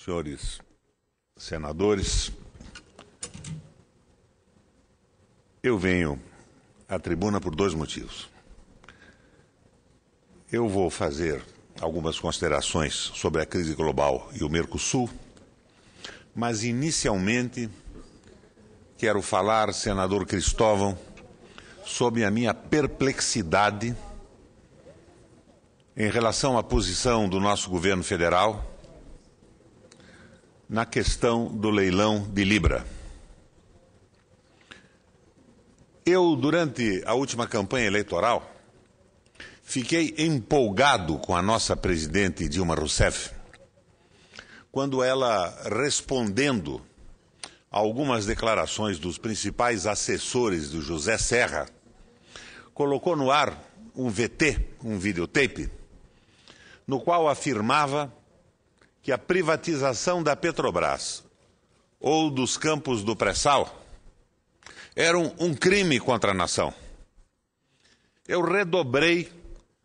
senhores senadores, eu venho à tribuna por dois motivos. Eu vou fazer algumas considerações sobre a crise global e o Mercosul, mas inicialmente quero falar, senador Cristóvão, sobre a minha perplexidade em relação à posição do nosso governo federal na questão do leilão de Libra. Eu, durante a última campanha eleitoral, fiquei empolgado com a nossa presidente Dilma Rousseff, quando ela, respondendo a algumas declarações dos principais assessores do José Serra, colocou no ar um VT, um videotape, no qual afirmava que a privatização da Petrobras ou dos campos do pré-sal eram um crime contra a nação. Eu redobrei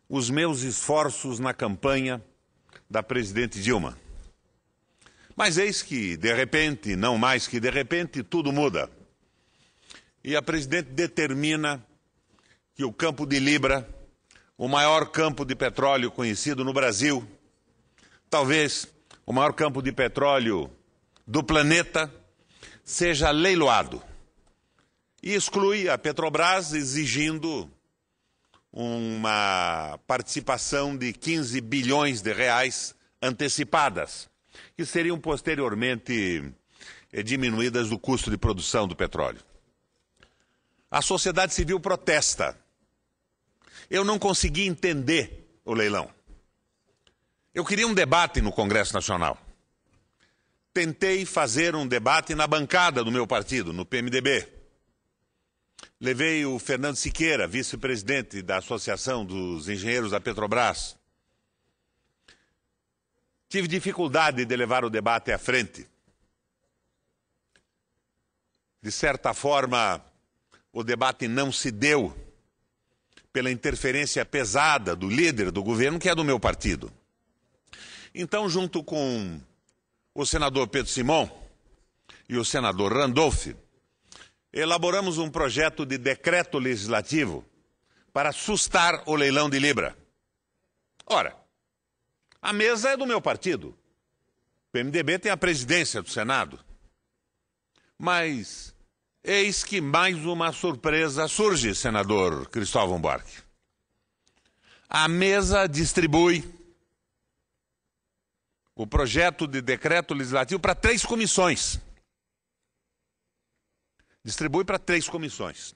os meus esforços na campanha da presidente Dilma. Mas eis que, de repente, não mais que de repente, tudo muda. E a presidente determina que o campo de Libra, o maior campo de petróleo conhecido no Brasil, talvez o maior campo de petróleo do planeta, seja leiloado. E exclui a Petrobras, exigindo uma participação de 15 bilhões de reais antecipadas, que seriam posteriormente diminuídas do custo de produção do petróleo. A sociedade civil protesta. Eu não consegui entender o leilão. Eu queria um debate no Congresso Nacional. Tentei fazer um debate na bancada do meu partido, no PMDB. Levei o Fernando Siqueira, vice-presidente da Associação dos Engenheiros da Petrobras. Tive dificuldade de levar o debate à frente. De certa forma, o debate não se deu pela interferência pesada do líder do governo, que é do meu partido. Então, junto com o senador Pedro Simon e o senador Randolph, elaboramos um projeto de decreto legislativo para sustar o leilão de Libra. Ora, a mesa é do meu partido. O PMDB tem a presidência do Senado. Mas eis que mais uma surpresa surge, senador Cristóvão Buarque. A mesa distribui o projeto de decreto legislativo para 3 comissões. Distribui para 3 comissões.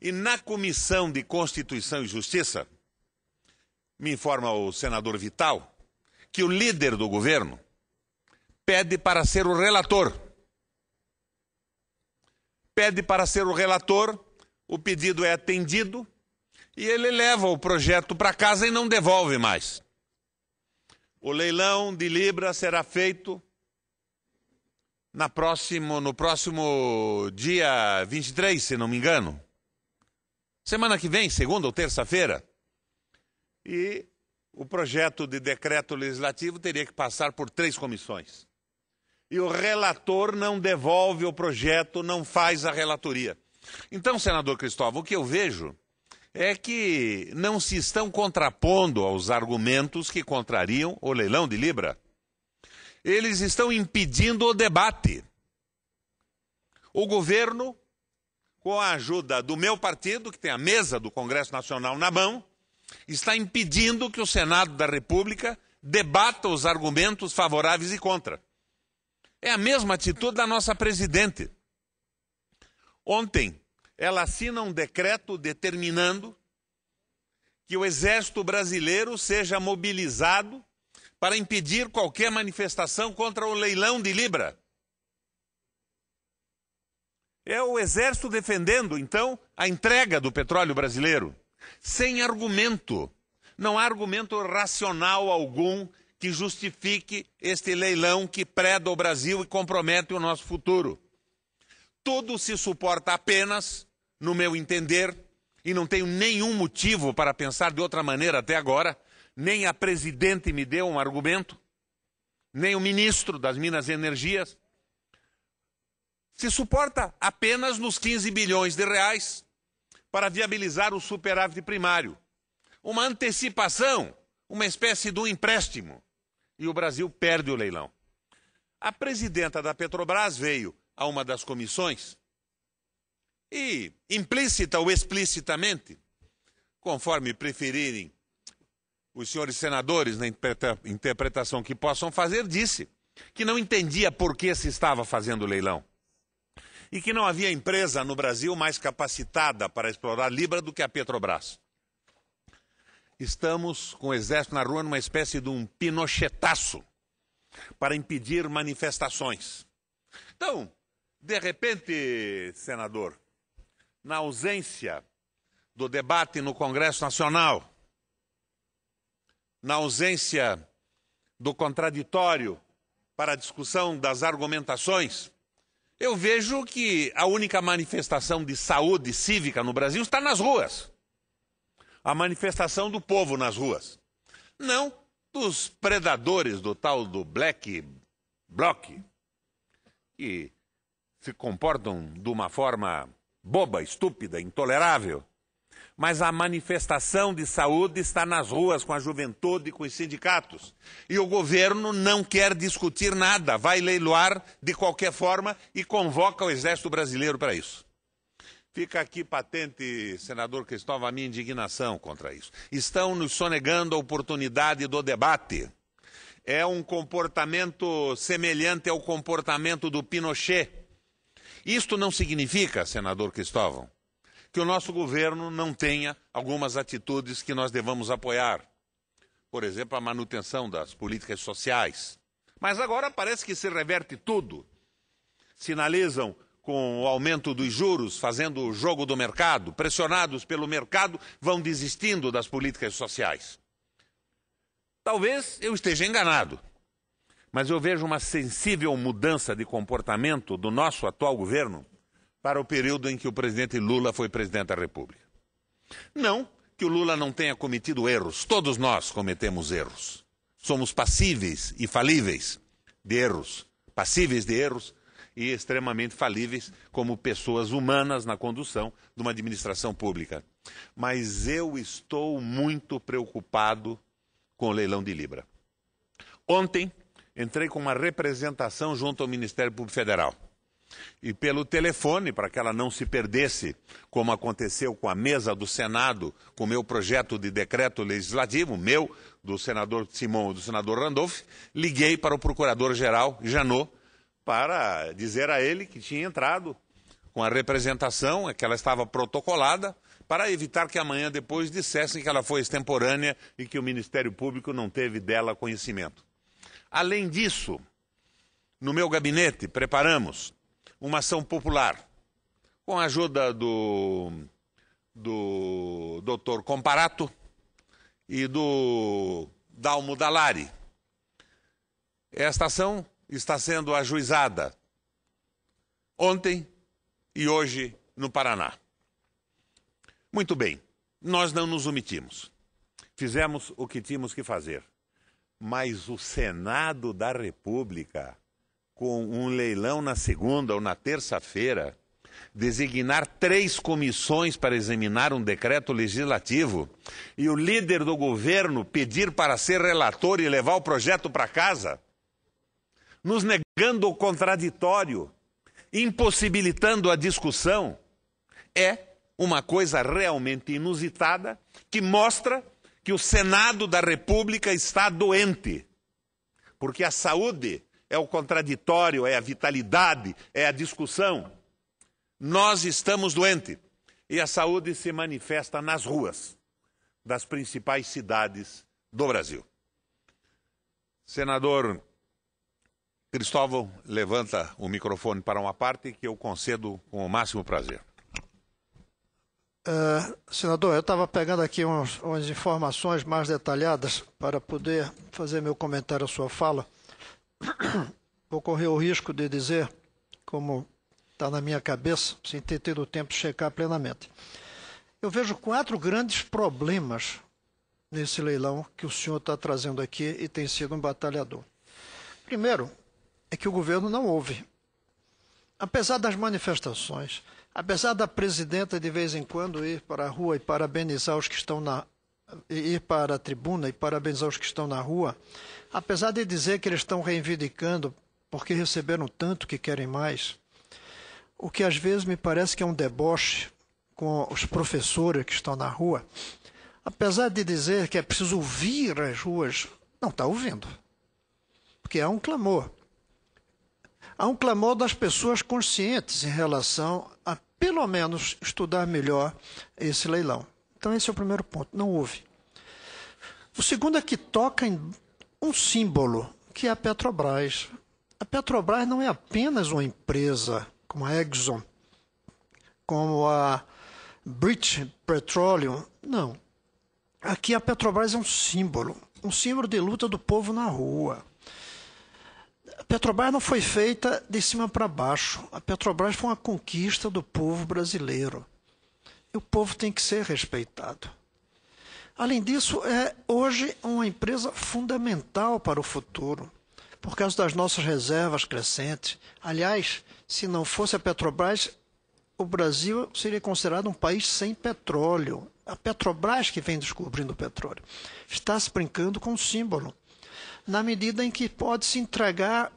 E na Comissão de Constituição e Justiça, me informa o senador Vital, que o líder do governo pede para ser o relator. Pede para ser o relator, o pedido é atendido e ele leva o projeto para casa e não devolve mais. O leilão de Libra será feito no próximo dia 23, se não me engano. Semana que vem, segunda ou terça-feira. E o projeto de decreto legislativo teria que passar por 3 comissões. E o relator não devolve o projeto, não faz a relatoria. Então, senador Cristóvão, o que eu vejo é que não se estão contrapondo aos argumentos que contrariam o leilão de Libra. Eles estão impedindo o debate. O governo, com a ajuda do meu partido, que tem a mesa do Congresso Nacional na mão, está impedindo que o Senado da República debata os argumentos favoráveis e contra. É a mesma atitude da nossa presidente. Ontem, ela assina um decreto determinando que o Exército Brasileiro seja mobilizado para impedir qualquer manifestação contra o leilão de Libra. É o Exército defendendo, então, a entrega do petróleo brasileiro, sem argumento. Não há argumento racional algum que justifique este leilão que preda o Brasil e compromete o nosso futuro. Tudo se suporta apenas, no meu entender, e não tenho nenhum motivo para pensar de outra maneira até agora, nem a presidente me deu um argumento, nem o ministro das Minas e Energias. Se suporta apenas nos 15 bilhões de reais para viabilizar o superávit primário. Uma antecipação, uma espécie de um empréstimo. E o Brasil perde o leilão. A presidenta da Petrobras veio a uma das comissões e, implícita ou explicitamente, conforme preferirem os senhores senadores na interpretação que possam fazer, disse que não entendia por que se estava fazendo o leilão e que não havia empresa no Brasil mais capacitada para explorar Libra do que a Petrobras. Estamos com o exército na rua numa espécie de um pinochetaço para impedir manifestações. Então, de repente, senador, na ausência do debate no Congresso Nacional, na ausência do contraditório para a discussão das argumentações, eu vejo que a única manifestação de saúde cívica no Brasil está nas ruas. A manifestação do povo nas ruas. Não dos predadores do tal do Black Bloc, que se comportam de uma forma boba, estúpida, intolerável. Mas a manifestação de saúde está nas ruas com a juventude, com os sindicatos. E o governo não quer discutir nada, vai leiloar de qualquer forma e convoca o Exército Brasileiro para isso. Fica aqui patente, senador Cristóvão, a minha indignação contra isso. Estão nos sonegando a oportunidade do debate. É um comportamento semelhante ao comportamento do Pinochet. Isto não significa, senador Cristóvão, que o nosso governo não tenha algumas atitudes que nós devamos apoiar. Por exemplo, a manutenção das políticas sociais. Mas agora parece que se reverte tudo. Sinalizam com o aumento dos juros, fazendo o jogo do mercado, pressionados pelo mercado, vão desistindo das políticas sociais. Talvez eu esteja enganado, mas eu vejo uma sensível mudança de comportamento do nosso atual governo para o período em que o presidente Lula foi presidente da República. Não que o Lula não tenha cometido erros, todos nós cometemos erros. Somos passíveis e falíveis de erros, passíveis de erros e extremamente falíveis como pessoas humanas na condução de uma administração pública. Mas eu estou muito preocupado com o leilão de Libra. Ontem, entrei com uma representação junto ao Ministério Público Federal. E pelo telefone, para que ela não se perdesse, como aconteceu com a mesa do Senado, com o meu projeto de decreto legislativo, meu, do senador Simão e do senador Randolph, liguei para o procurador-geral Janot, para dizer a ele que tinha entrado com a representação, que ela estava protocolada, para evitar que amanhã depois dissessem que ela foi extemporânea e que o Ministério Público não teve dela conhecimento. Além disso, no meu gabinete preparamos uma ação popular, com a ajuda do Dr. Comparato e do Dalmo Dallari. Esta ação está sendo ajuizada ontem e hoje no Paraná. Muito bem, nós não nos omitimos. Fizemos o que tínhamos que fazer. Mas o Senado da República, com um leilão na segunda ou na terça-feira, designar 3 comissões para examinar um decreto legislativo e o líder do governo pedir para ser relator e levar o projeto para casa, nos negando o contraditório, impossibilitando a discussão, é uma coisa realmente inusitada que mostra que o Senado da República está doente. Porque a saúde é o contraditório, é a vitalidade, é a discussão. Nós estamos doentes. E a saúde se manifesta nas ruas das principais cidades do Brasil. Senador Cristóvão, levanta o microfone para uma parte que eu concedo com o máximo prazer. Senador, eu estava pegando aqui umas informações mais detalhadas para poder fazer meu comentário à sua fala. Vou correr o risco de dizer, como está na minha cabeça, sem ter tido tempo de checar plenamente. Eu vejo 4 grandes problemas nesse leilão que o senhor está trazendo aqui e tem sido um batalhador. Primeiro, é que o governo não ouve. Apesar das manifestações, apesar da presidenta de vez em quando ir para a rua e parabenizar os que estão ir para a tribuna e parabenizar os que estão na rua, apesar de dizer que eles estão reivindicando porque receberam tanto que querem mais, o que às vezes me parece que é um deboche com os professores que estão na rua, apesar de dizer que é preciso ouvir as ruas, não está ouvindo, porque há um clamor. Há um clamor das pessoas conscientes em relação a, pelo menos, estudar melhor esse leilão. Então, esse é o primeiro ponto, não houve. O segundo é que toca em um símbolo, que é a Petrobras. A Petrobras não é apenas uma empresa como a Exxon, como a British Petroleum, não. Aqui a Petrobras é um símbolo de luta do povo na rua. A Petrobras não foi feita de cima para baixo. A Petrobras foi uma conquista do povo brasileiro. E o povo tem que ser respeitado. Além disso, é hoje uma empresa fundamental para o futuro, por causa das nossas reservas crescentes. Aliás, se não fosse a Petrobras, o Brasil seria considerado um país sem petróleo. A Petrobras que vem descobrindo o petróleo. Está se brincando com o símbolo, na medida em que pode se entregar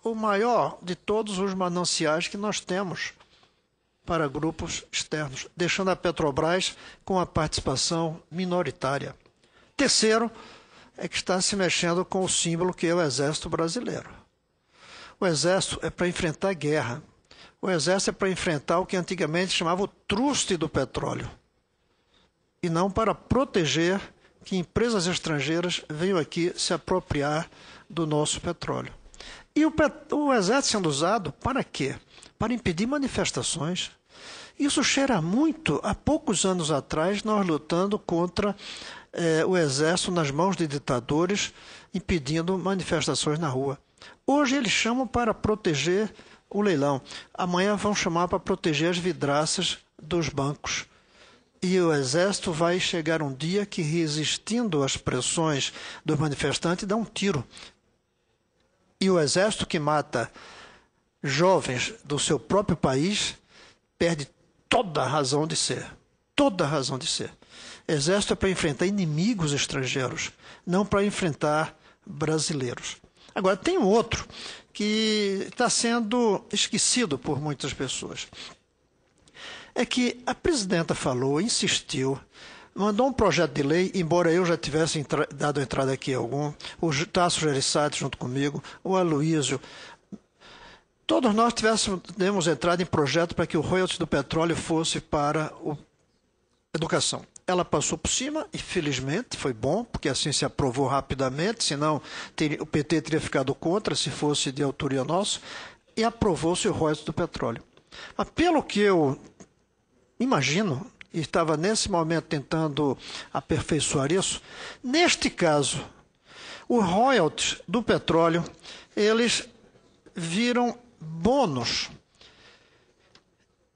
o maior de todos os mananciais que nós temos para grupos externos, deixando a Petrobras com a participação minoritária. Terceiro, é que está se mexendo com o símbolo que é o Exército Brasileiro. O Exército é para enfrentar a guerra. O Exército é para enfrentar o que antigamente chamava o truste do petróleo, e não para proteger que empresas estrangeiras venham aqui se apropriar do nosso petróleo. E o Exército sendo usado para quê? Para impedir manifestações. Isso cheira muito há poucos anos atrás, nós lutando contra o Exército nas mãos de ditadores, impedindo manifestações na rua. Hoje eles chamam para proteger o leilão. Amanhã vão chamar para proteger as vidraças dos bancos. E o Exército vai chegar um dia que, resistindo às pressões dos manifestantes, dá um tiro. E o Exército que mata jovens do seu próprio país perde toda a razão de ser. Toda a razão de ser. Exército é para enfrentar inimigos estrangeiros, não para enfrentar brasileiros. Agora, tem um outro que está sendo esquecido por muitas pessoas. É que a presidenta falou, insistiu, mandou um projeto de lei, embora eu já tivesse dado entrada aqui algum, o Tasso Gereissati junto comigo, o Aloísio, todos nós tivemos entrado em projeto para que o royalties do petróleo fosse para a educação. Ela passou por cima e, felizmente, foi bom, porque assim se aprovou rapidamente, senão o PT teria ficado contra, se fosse de autoria nossa, e aprovou-se o royalties do petróleo. Mas pelo que eu imagino, e estava nesse momento tentando aperfeiçoar isso, neste caso, os royalties do petróleo, eles viram bônus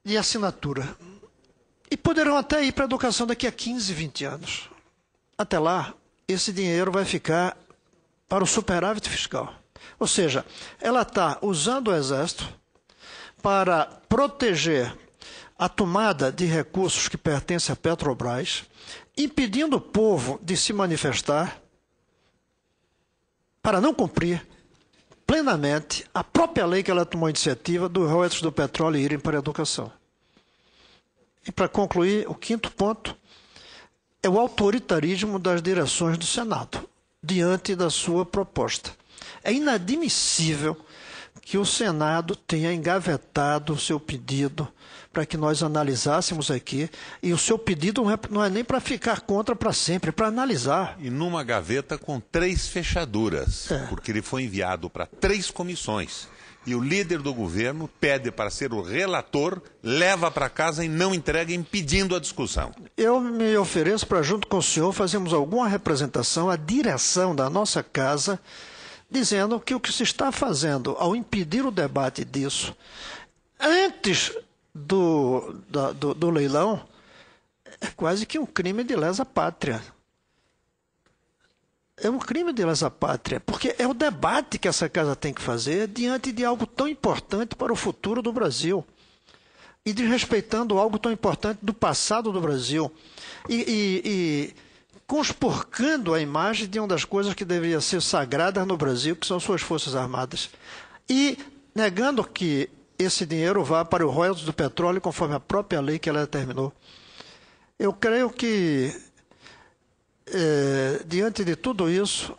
de assinatura. E poderão até ir para a educação daqui a 15, 20 anos. Até lá, esse dinheiro vai ficar para o superávit fiscal. Ou seja, ela está usando o Exército para proteger a tomada de recursos que pertencem à Petrobras, impedindo o povo de se manifestar para não cumprir plenamente a própria lei que ela tomou iniciativa dos royalties do petróleo irem para a educação. E para concluir, o quinto ponto é o autoritarismo das direções do Senado, diante da sua proposta. É inadmissível que o Senado tenha engavetado o seu pedido para que nós analisássemos aqui, e o seu pedido não é nem para ficar contra para sempre, é para analisar. E numa gaveta com 3 fechaduras, porque ele foi enviado para 3 comissões. E o líder do governo pede para ser o relator, leva para casa e não entrega, impedindo a discussão. Eu me ofereço para, junto com o senhor, fazermos alguma representação à direção da nossa casa, dizendo que o que se está fazendo ao impedir o debate disso, antes do leilão, é quase que um crime de lesa pátria. É um crime de lesa pátria, porque é o debate que essa casa tem que fazer diante de algo tão importante para o futuro do Brasil e desrespeitando algo tão importante do passado do Brasil e conspurcando a imagem de uma das coisas que deveria ser sagradas no Brasil, que são suas Forças Armadas, e negando que esse dinheiro vá para o royalties do petróleo conforme a própria lei que ela determinou. Eu creio que diante de tudo isso,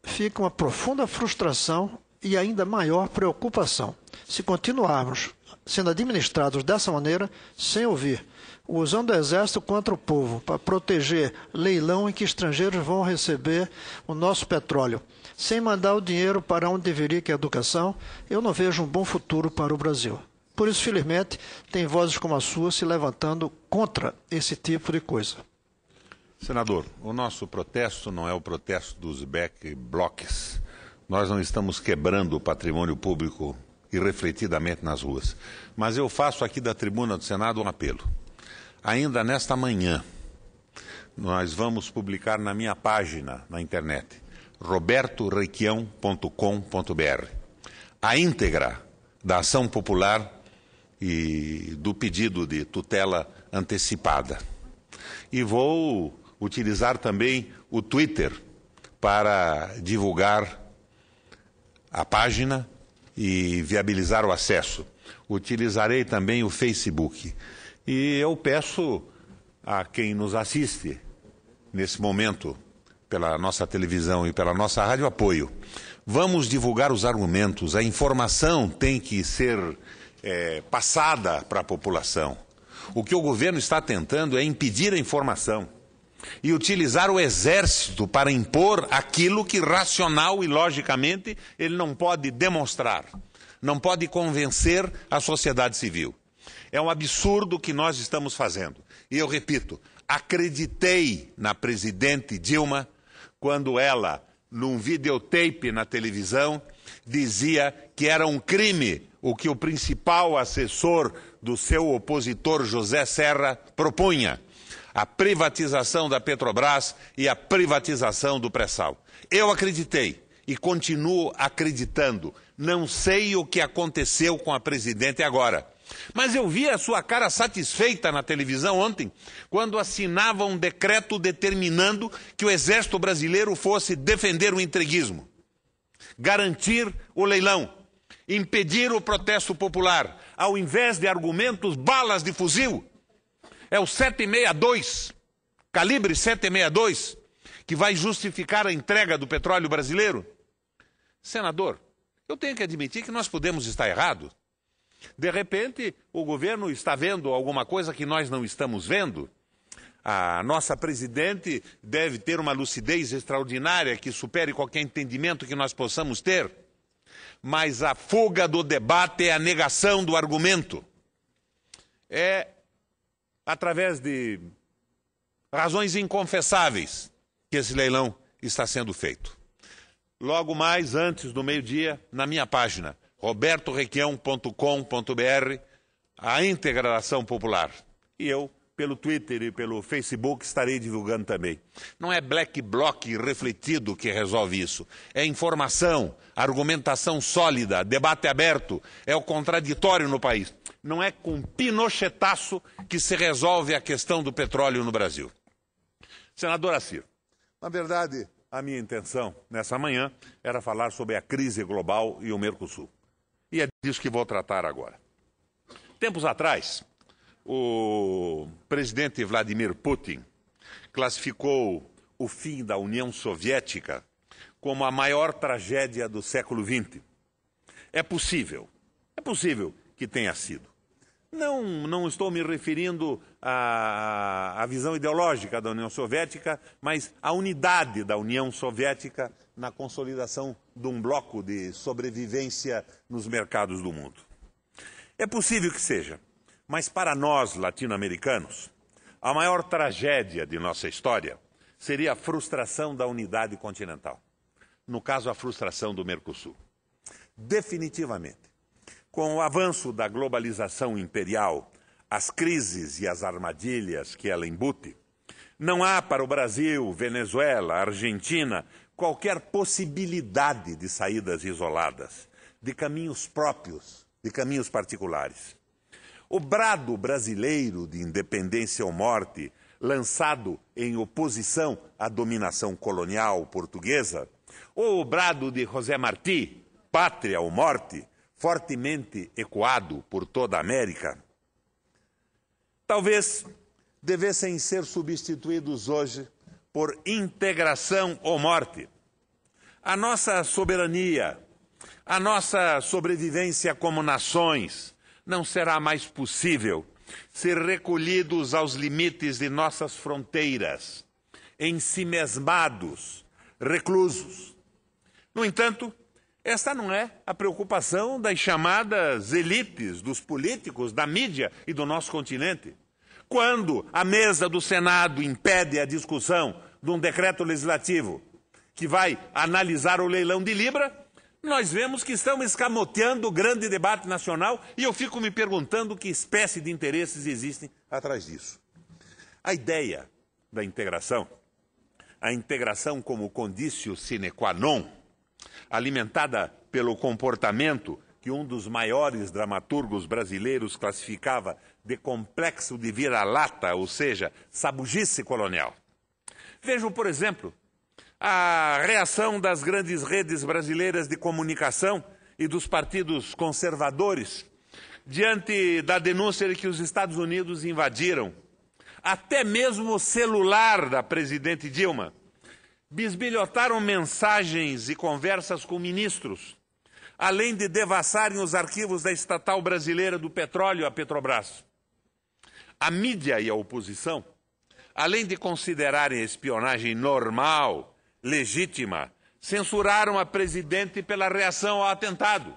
fica uma profunda frustração e ainda maior preocupação. Se continuarmos sendo administrados dessa maneira, sem ouvir, usando o exército contra o povo para proteger leilão em que estrangeiros vão receber o nosso petróleo, sem mandar o dinheiro para onde deveria, que é a educação, eu não vejo um bom futuro para o Brasil. Por isso, felizmente, tem vozes como a sua se levantando contra esse tipo de coisa. Senador, o nosso protesto não é o protesto dos back blocs. Nós não estamos quebrando o patrimônio público irrefletidamente nas ruas. Mas eu faço aqui da tribuna do Senado um apelo. Ainda nesta manhã, nós vamos publicar na minha página na internet, robertorequião.com.br, a íntegra da ação popular e do pedido de tutela antecipada. E vou utilizar também o Twitter para divulgar a página e viabilizar o acesso. Utilizarei também o Facebook. E eu peço a quem nos assiste nesse momento pela nossa televisão e pela nossa rádio apoio. Vamos divulgar os argumentos. A informação tem que ser passada para a população. O que o governo está tentando é impedir a informação e utilizar o exército para impor aquilo que racional e logicamente ele não pode demonstrar, não pode convencer a sociedade civil. É um absurdo o que nós estamos fazendo. E eu repito, acreditei na presidente Dilma quando ela, num videotape na televisão, dizia que era um crime o que o principal assessor do seu opositor José Serra propunha: a privatização da Petrobras e a privatização do pré-sal. Eu acreditei e continuo acreditando. Não sei o que aconteceu com a presidente agora, mas eu vi a sua cara satisfeita na televisão ontem, quando assinava um decreto determinando que o Exército Brasileiro fosse defender o entreguismo, garantir o leilão, impedir o protesto popular, ao invés de argumentos, balas de fuzil. É o 762, calibre 762, que vai justificar a entrega do petróleo brasileiro? Senador, eu tenho que admitir que nós podemos estar errados. De repente, o governo está vendo alguma coisa que nós não estamos vendo. A nossa presidente deve ter uma lucidez extraordinária que supere qualquer entendimento que nós possamos ter. Mas a fuga do debate é a negação do argumento. É através de razões inconfessáveis que esse leilão está sendo feito. Logo mais, antes do meio-dia, na minha página, robertorequião.com.br, a íntegra da ação popular. E eu, pelo Twitter e pelo Facebook, estarei divulgando também. Não é black bloc refletido que resolve isso. É informação, argumentação sólida, debate aberto, é o contraditório no país. Não é com pinochetaço que se resolve a questão do petróleo no Brasil. Senador Assir, na verdade, a minha intenção nessa manhã era falar sobre a crise global e o Mercosul. E é disso que vou tratar agora. Tempos atrás, o presidente Vladimir Putin classificou o fim da União Soviética como a maior tragédia do século XX. É possível que tenha sido. Não estou me referindo à visão ideológica da União Soviética, mas à unidade da União Soviética na consolidação de um bloco de sobrevivência nos mercados do mundo. É possível que seja, mas para nós, latino-americanos, a maior tragédia de nossa história seria a frustração da unidade continental. No caso, a frustração do Mercosul. Definitivamente. Com o avanço da globalização imperial, as crises e as armadilhas que ela embute, não há para o Brasil, Venezuela, Argentina qualquer possibilidade de saídas isoladas, de caminhos próprios, de caminhos particulares. O brado brasileiro de independência ou morte, lançado em oposição à dominação colonial portuguesa, ou o brado de José Martí, pátria ou morte, fortemente ecoado por toda a América, talvez devessem ser substituídos hoje por integração ou morte. A nossa soberania, a nossa sobrevivência como nações não será mais possível se recolhidos aos limites de nossas fronteiras, ensimesmados, reclusos. No entanto, esta não é a preocupação das chamadas elites, dos políticos, da mídia e do nosso continente. Quando a mesa do Senado impede a discussão de um decreto legislativo que vai analisar o leilão de Libra, nós vemos que estão escamoteando o grande debate nacional e eu fico me perguntando que espécie de interesses existem atrás disso. A ideia da integração, a integração como conditio sine qua non, alimentada pelo comportamento que um dos maiores dramaturgos brasileiros classificava de complexo de vira-lata, ou seja, sabugice colonial. Vejam, por exemplo, a reação das grandes redes brasileiras de comunicação e dos partidos conservadores diante da denúncia de que os Estados Unidos invadiram até mesmo o celular da presidente Dilma, bisbilhotaram mensagens e conversas com ministros, além de devassarem os arquivos da estatal brasileira do petróleo, a Petrobras. A mídia e a oposição, além de considerarem a espionagem normal, legítima, censuraram a presidente pela reação ao atentado.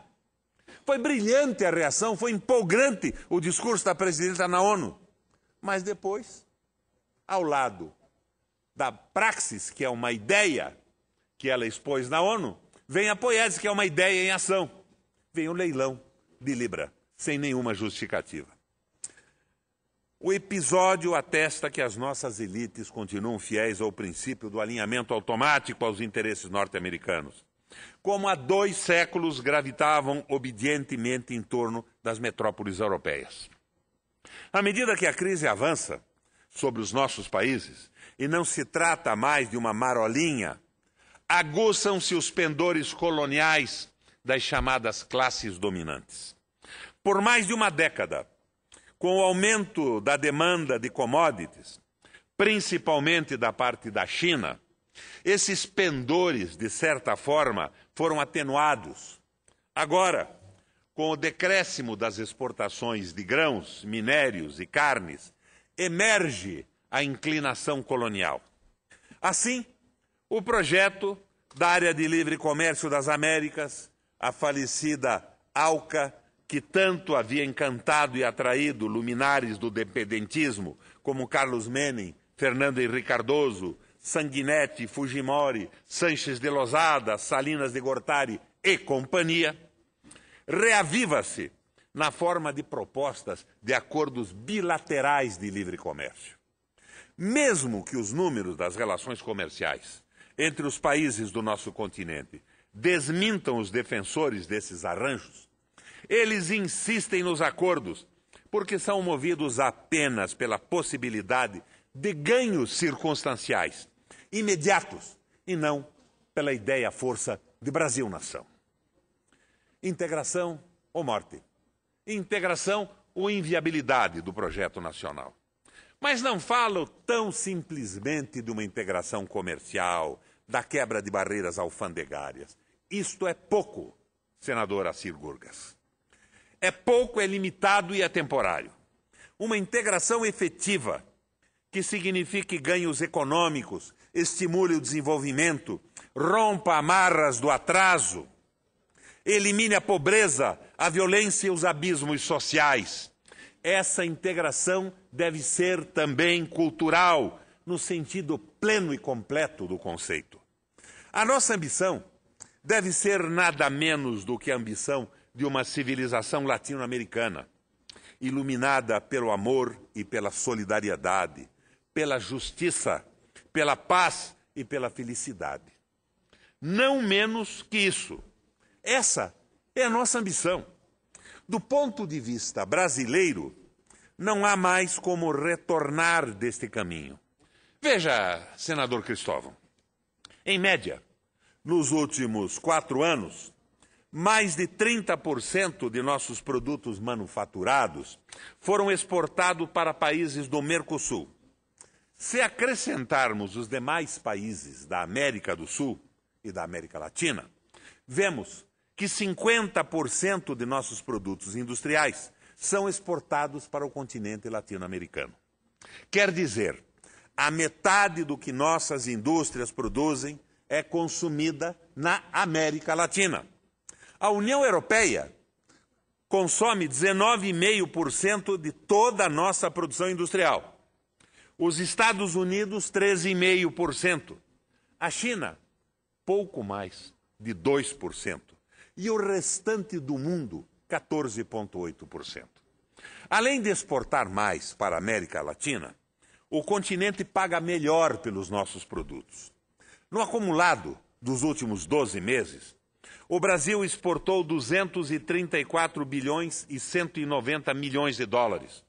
Foi brilhante a reação, foi empolgante o discurso da presidenta na ONU. Mas depois, ao lado da praxis, que é uma ideia que ela expôs na ONU, vem a poética, que é uma ideia em ação. Vem o leilão de Libra, sem nenhuma justificativa. O episódio atesta que as nossas elites continuam fiéis ao princípio do alinhamento automático aos interesses norte-americanos, como há 2 séculos gravitavam obedientemente em torno das metrópoles europeias. À medida que a crise avança sobre os nossos países, e não se trata mais de uma marolinha, aguçam-se os pendores coloniais das chamadas classes dominantes. Por mais de uma década, com o aumento da demanda de commodities, principalmente da parte da China, esses pendores, de certa forma, foram atenuados. Agora, com o decréscimo das exportações de grãos, minérios e carnes, emerge a inclinação colonial. Assim, o projeto da Área de Livre Comércio das Américas, a falecida ALCA, que tanto havia encantado e atraído luminares do dependentismo, como Carlos Menem, Fernando Henrique Cardoso, Sanguinetti, Fujimori, Sanches de Lozada, Salinas de Gortari e companhia, reaviva-se na forma de propostas de acordos bilaterais de livre comércio. Mesmo que os números das relações comerciais entre os países do nosso continente desmintam os defensores desses arranjos, eles insistem nos acordos porque são movidos apenas pela possibilidade de ganhos circunstanciais, imediatos, e não pela ideia-força de Brasil-nação. Integração ou morte? Integração ou inviabilidade do projeto nacional? Mas não falo tão simplesmente de uma integração comercial, da quebra de barreiras alfandegárias. Isto é pouco, senador Assir Gurgas. É pouco, é limitado e é temporário. Uma integração efetiva, que signifique ganhos econômicos, estimule o desenvolvimento, rompa amarras do atraso, elimine a pobreza, a violência e os abismos sociais. Essa integração deve ser também cultural, no sentido pleno e completo do conceito. A nossa ambição deve ser nada menos do que a ambição de uma civilização latino-americana, iluminada pelo amor e pela solidariedade, pela justiça, pela paz e pela felicidade. não menos que isso. Essa é a nossa ambição. Do ponto de vista brasileiro, não há mais como retornar deste caminho. Veja, senador Cristóvão, em média, nos últimos 4 anos, mais de 30% de nossos produtos manufaturados foram exportados para países do Mercosul. Se acrescentarmos os demais países da América do Sul e da América Latina, vemos que 50% de nossos produtos industriais são exportados para o continente latino-americano. Quer dizer, a metade do que nossas indústrias produzem é consumida na América Latina. A União Europeia consome 19,5% de toda a nossa produção industrial. Os Estados Unidos, 13,5%. A China, pouco mais de 2%. E o restante do mundo, 14,8%. Além de exportar mais para a América Latina, o continente paga melhor pelos nossos produtos. No acumulado dos últimos 12 meses, o Brasil exportou 234 bilhões e 190 milhões de dólares,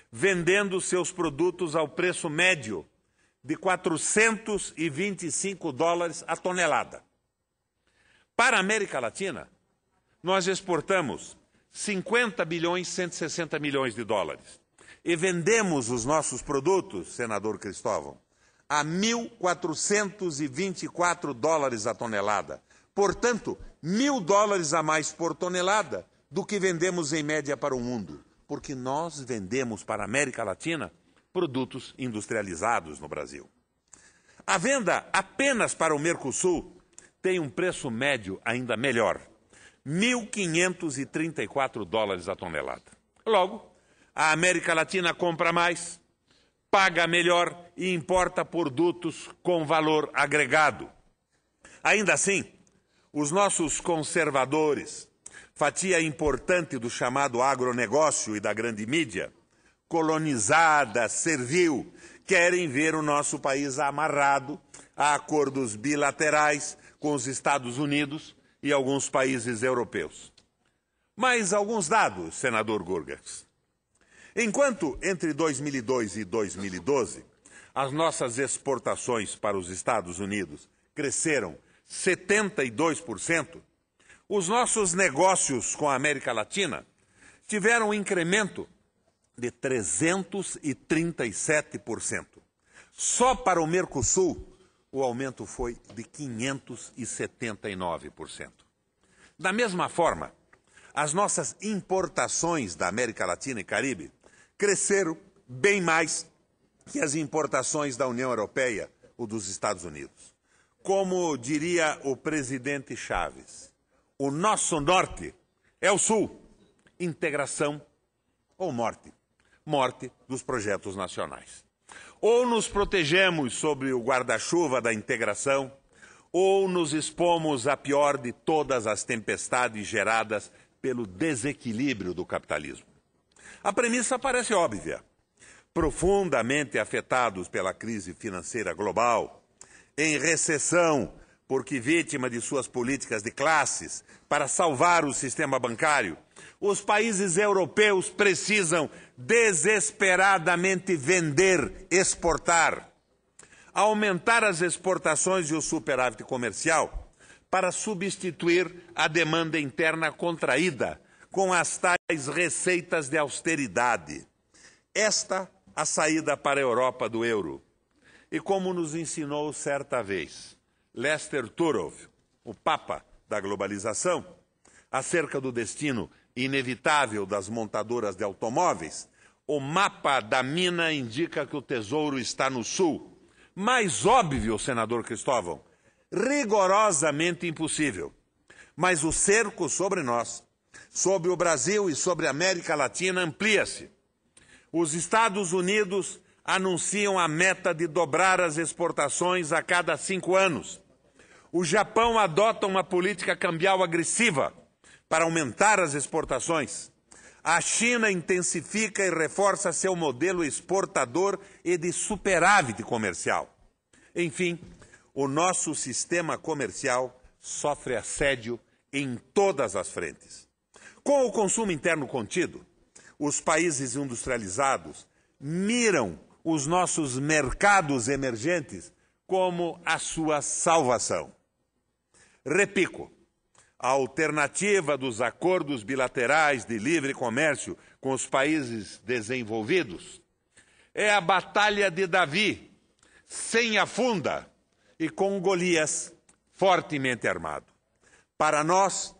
vendendo seus produtos ao preço médio de 425 dólares a tonelada. Para a América Latina, nós exportamos 50 bilhões e 160 milhões de dólares e vendemos os nossos produtos, senador Cristóvão, a 1.424 dólares a tonelada. Portanto, 1.000 dólares a mais por tonelada do que vendemos em média para o mundo, porque nós vendemos para a América Latina produtos industrializados no Brasil. A venda apenas para o Mercosul tem um preço médio ainda melhor, 1.534 dólares a tonelada. Logo, a América Latina compra mais, paga melhor e importa produtos com valor agregado. Ainda assim, os nossos conservadores, fatia importante do chamado agronegócio e da grande mídia, colonizada, servil, querem ver o nosso país amarrado a acordos bilaterais com os Estados Unidos e alguns países europeus. Mas alguns dados, senador Gurgis. Enquanto entre 2002 e 2012, as nossas exportações para os Estados Unidos cresceram 72%, os nossos negócios com a América Latina tiveram um incremento de 337%. Só para o Mercosul, o aumento foi de 579%. Da mesma forma, as nossas importações da América Latina e Caribe cresceram bem mais que as importações da União Europeia ou dos Estados Unidos. Como diria o presidente Chaves, o nosso norte é o sul, integração ou morte. Morte dos projetos nacionais. Ou nos protegemos sob o guarda-chuva da integração, ou nos expomos à pior de todas as tempestades geradas pelo desequilíbrio do capitalismo. A premissa parece óbvia. Profundamente afetados pela crise financeira global, em recessão, porque vítima de suas políticas de classes para salvar o sistema bancário, os países europeus precisam desesperadamente vender, exportar, aumentar as exportações e o superávit comercial para substituir a demanda interna contraída com as tais receitas de austeridade. Esta a saída para a Europa do euro. E como nos ensinou certa vez Lester Turov, o Papa da globalização, acerca do destino inevitável das montadoras de automóveis, o mapa da mina indica que o tesouro está no sul. Mais óbvio, senador Cristóvão, rigorosamente impossível. Mas o cerco sobre nós, sobre o Brasil e sobre a América Latina amplia-se. Os Estados Unidos anunciam a meta de dobrar as exportações a cada 5 anos. O Japão adota uma política cambial agressiva para aumentar as exportações. A China intensifica e reforça seu modelo exportador e de superávit comercial. Enfim, o nosso sistema comercial sofre assédio em todas as frentes. Com o consumo interno contido, os países industrializados miram os nossos mercados emergentes como a sua salvação. Repico, a alternativa dos acordos bilaterais de livre comércio com os países desenvolvidos é a batalha de Davi, sem a funda e com Golias fortemente armado. Para nós,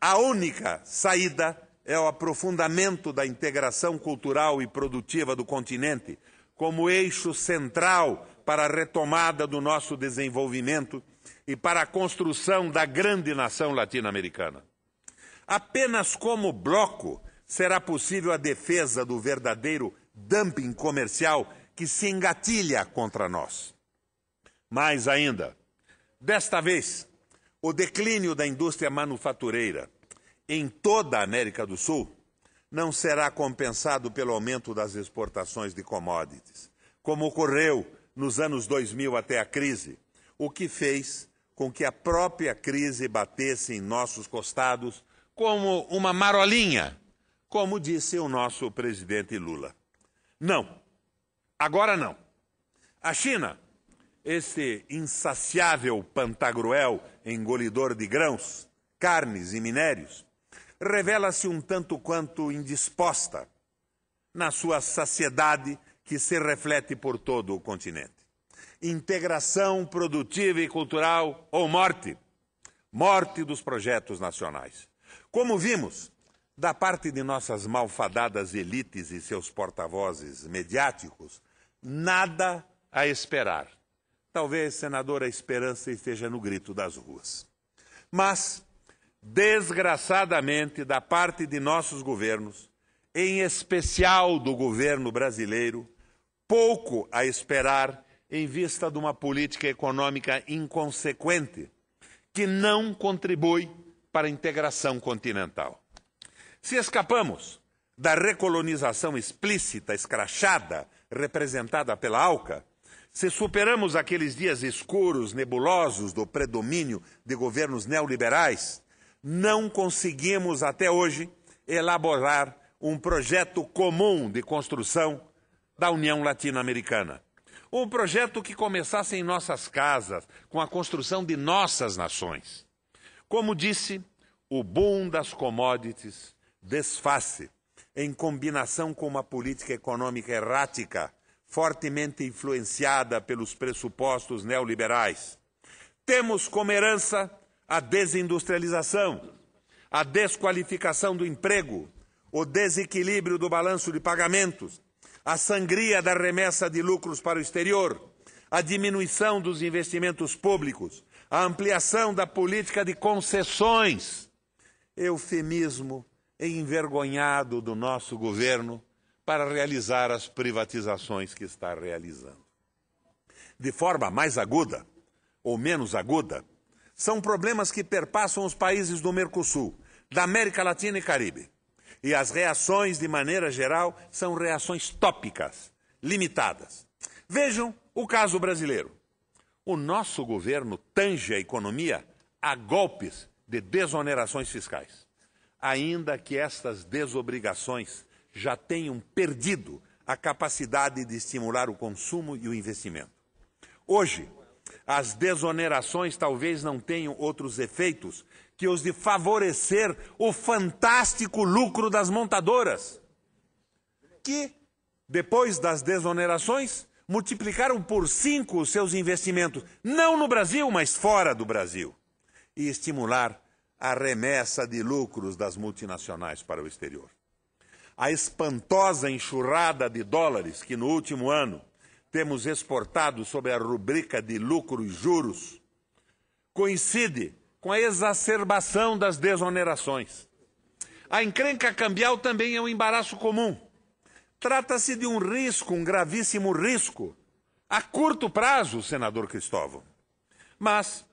a única saída é o aprofundamento da integração cultural e produtiva do continente como eixo central para a retomada do nosso desenvolvimento e para a construção da grande nação latino-americana. Apenas como bloco será possível a defesa do verdadeiro dumping comercial que se engatilha contra nós. Mais ainda, desta vez, o declínio da indústria manufatureira em toda a América do Sul não será compensado pelo aumento das exportações de commodities, como ocorreu nos anos 2000 até a crise, o que fez com que a própria crise batesse em nossos costados como uma marolinha, como disse o nosso presidente Lula. Não, agora não. A China, esse insaciável pantagruel engolidor de grãos, carnes e minérios, revela-se um tanto quanto indisposta na sua saciedade que se reflete por todo o continente. Integração produtiva e cultural ou morte? Morte dos projetos nacionais. Como vimos, da parte de nossas malfadadas elites e seus porta-vozes mediáticos, nada a esperar. Talvez, senador, a esperança esteja no grito das ruas. Mas, desgraçadamente, da parte de nossos governos, em especial do governo brasileiro, pouco a esperar em vista de uma política econômica inconsequente, que não contribui para a integração continental. Se escapamos da recolonização explícita, escrachada, representada pela ALCA, se superamos aqueles dias escuros, nebulosos do predomínio de governos neoliberais, não conseguimos até hoje elaborar um projeto comum de construção da União Latino-Americana. Um projeto que começasse em nossas casas, com a construção de nossas nações. Como disse, o boom das commodities desfaz-se em combinação com uma política econômica errática, fortemente influenciada pelos pressupostos neoliberais. Temos como herança a desindustrialização, a desqualificação do emprego, o desequilíbrio do balanço de pagamentos, a sangria da remessa de lucros para o exterior, a diminuição dos investimentos públicos, a ampliação da política de concessões, eufemismo envergonhado do nosso governo para realizar as privatizações que está realizando. De forma mais aguda ou menos aguda, são problemas que perpassam os países do Mercosul, da América Latina e Caribe. E as reações, de maneira geral, são reações tópicas, limitadas. Vejam o caso brasileiro. O nosso governo tange a economia a golpes de desonerações fiscais, ainda que estas desobrigações já tenham perdido a capacidade de estimular o consumo e o investimento. Hoje, as desonerações talvez não tenham outros efeitos que os de favorecer o fantástico lucro das montadoras, que, depois das desonerações, multiplicaram por 5 os seus investimentos, não no Brasil, mas fora do Brasil, e estimular a remessa de lucros das multinacionais para o exterior. A espantosa enxurrada de dólares que no último ano temos exportado sob a rubrica de lucro e juros coincide com a exacerbação das desonerações. A encrenca cambial também é um embaraço comum. Trata-se de um risco, um gravíssimo risco, a curto prazo, senador Cristóvão. Mas,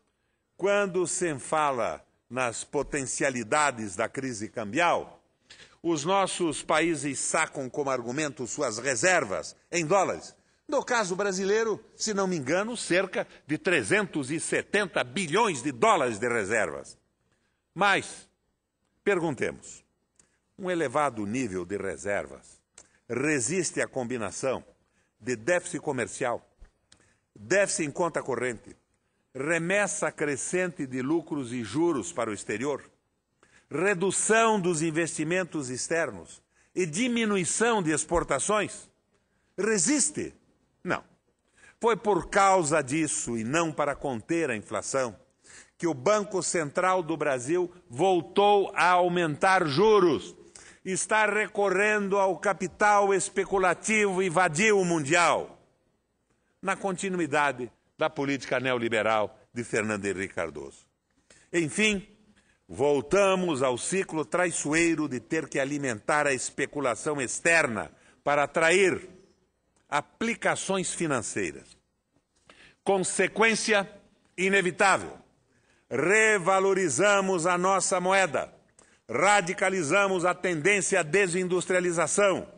quando se fala nas potencialidades da crise cambial, os nossos países sacam como argumento suas reservas em dólares, No caso brasileiro, se não me engano, cerca de 370 bilhões de dólares de reservas. Mas, perguntemos, um elevado nível de reservas resiste à combinação de déficit comercial, déficit em conta corrente, remessa crescente de lucros e juros para o exterior, redução dos investimentos externos e diminuição de exportações? Resiste? Não. Foi por causa disso, e não para conter a inflação, que o Banco Central do Brasil voltou a aumentar juros. Está recorrendo ao capital especulativo e vadio mundial, na continuidade da política neoliberal de Fernando Henrique Cardoso. Enfim, voltamos ao ciclo traiçoeiro de ter que alimentar a especulação externa para atrair aplicações financeiras. Consequência inevitável: revalorizamos a nossa moeda, radicalizamos a tendência à desindustrialização,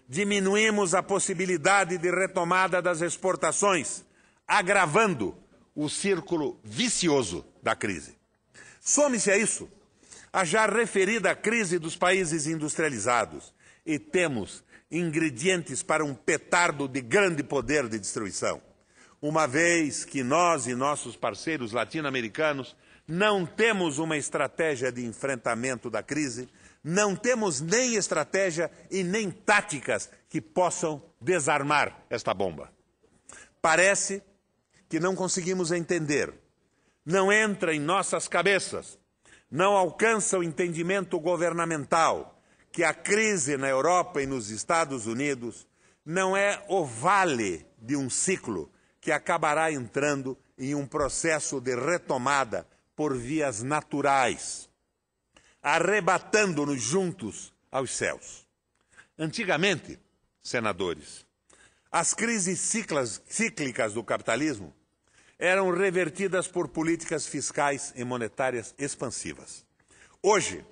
diminuímos a possibilidade de retomada das exportações, agravando o círculo vicioso da crise. Some-se a isso a já referida crise dos países industrializados e temos ingredientes para um petardo de grande poder de destruição, uma vez que nós e nossos parceiros latino-americanos não temos uma estratégia de enfrentamento da crise, não temos nem estratégia e nem táticas que possam desarmar esta bomba. Parece que não conseguimos entender, não entra em nossas cabeças, não alcança o entendimento governamental que a crise na Europa e nos Estados Unidos não é o vale de um ciclo que acabará entrando em um processo de retomada por vias naturais, arrebatando-nos juntos aos céus. Antigamente, senadores, as crises cíclicas do capitalismo eram revertidas por políticas fiscais e monetárias expansivas. Hoje,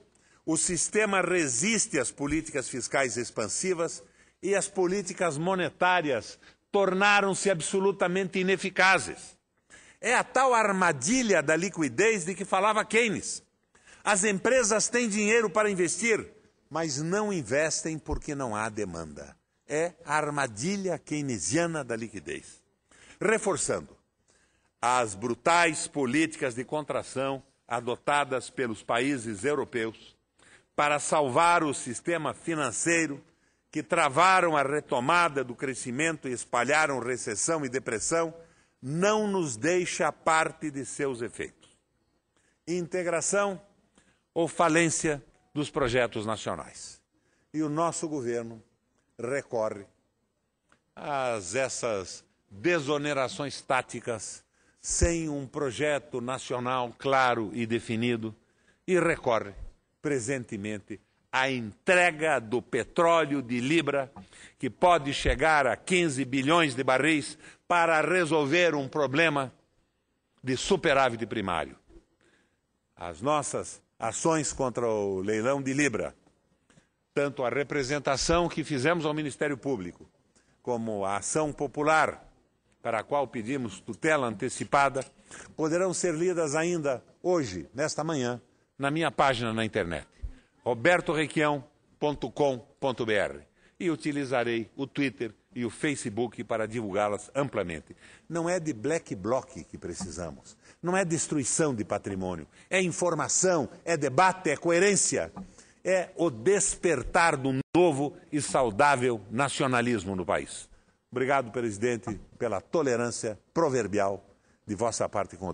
o sistema resiste às políticas fiscais expansivas e as políticas monetárias tornaram-se absolutamente ineficazes. É a tal armadilha da liquidez de que falava Keynes. As empresas têm dinheiro para investir, mas não investem porque não há demanda. É a armadilha keynesiana da liquidez. Reforçando, as brutais políticas de contração adotadas pelos países europeus para salvar o sistema financeiro, que travaram a retomada do crescimento e espalharam recessão e depressão, não nos deixa parte de seus efeitos. Integração ou falência dos projetos nacionais. E o nosso governo recorre a essas desonerações táticas sem um projeto nacional claro e definido e recorre presentemente à entrega do petróleo de Libra, que pode chegar a 15 bilhões de barris, para resolver um problema de superávit primário. As nossas ações contra o leilão de Libra, tanto a representação que fizemos ao Ministério Público, como a ação popular, para a qual pedimos tutela antecipada, poderão ser lidas ainda hoje, nesta manhã, na minha página na internet, robertorequião.com.br, e utilizarei o Twitter e o Facebook para divulgá-las amplamente. Não é de black bloc que precisamos, não é destruição de patrimônio, é informação, é debate, é coerência, é o despertar do novo e saudável nacionalismo no país. Obrigado, presidente, pela tolerância proverbial de vossa parte com o